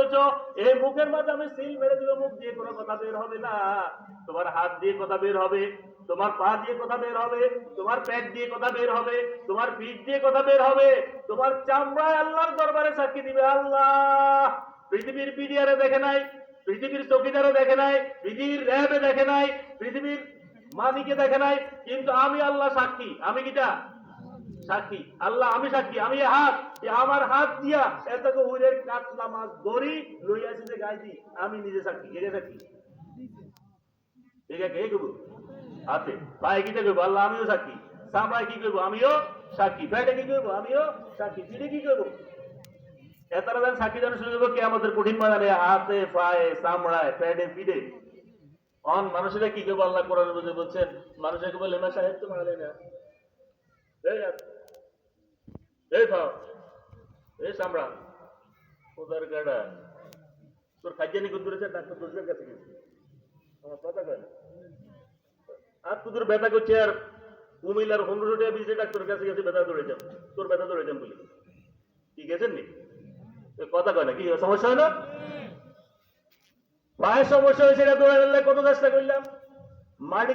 বলছো এই মুখের মাঝে আমি সিল মেরে দিব, মুখ দিয়ে কোনো কথা বের হবে না, তোমার হাত দিয়ে কথা বের হবে, তোমার পা দিয়ে কথা বের হবে, তোমার পেট দিয়ে কথা বের হবে, তোমার পিঠ দিয়ে কথা বের হবে, তোমার চামড়ায় আল্লাহর দরবারে সাক্ষী দিবে আল্লাহ। পৃথিবীর পিডিআরে দেখে নাই, পৃথিবীর চৌকিদারে দেখে নাই, পৃথিবীর র্যাবে দেখে নাই, পৃথিবীর মালিকে দেখে নাই, কিন্তু আমি আল্লাহ সাক্ষী। আমি কিটা সাক্ষী? আল্লাহ আমি সাক্ষী। আমি হাত, আমার হাত দিয়া এত উড়ে কাতলা মাছ ধরি লইয়াছি যে গাইছি, আমি নিজে সাক্ষী। কে সাক্ষী? কে করবো? হাতে। পায়ে কিটা করবো? আল্লাহ আমিও সাক্ষী। চামড়ায় কি করবো? আমিও সাক্ষী। পেটে কি করবো? আমিও সাক্ষী। পিঠে কি করবো? এতারা যেন সাক্ষী জানা শুরু করবো কে আমাদের কঠিন বাজারে, হাতে, পায়ে, চামড়ায়, পেটে, পিঠে। অন মানুষেরা কি করবো? আল্লাহ কোরআন বুঝে বলছেন, মানুষকে বলে মা সাহেব তো মারে না, এই খাও, এই চামড়া ওদের গাড়া তোর খাইজানি গুণ ধরেছে, ডাক্তার দোষের কাছে গেছে, আমার কথা কয় না। আর তোদের ব্যথা করছে, আর কুমিল্লার 1500 টাকা বিজে ডাক্তারের কাছে গেছে, ব্যথা ধরে যাম, তোর ব্যথা ধরে যাম বলি কি গেছেন নি? কথা কয় না, কি সমস্যা হয় না? পায়ের সমস্যা হয়েছে, এটা দৌড়ে কত চেষ্টা করলাম, মাটি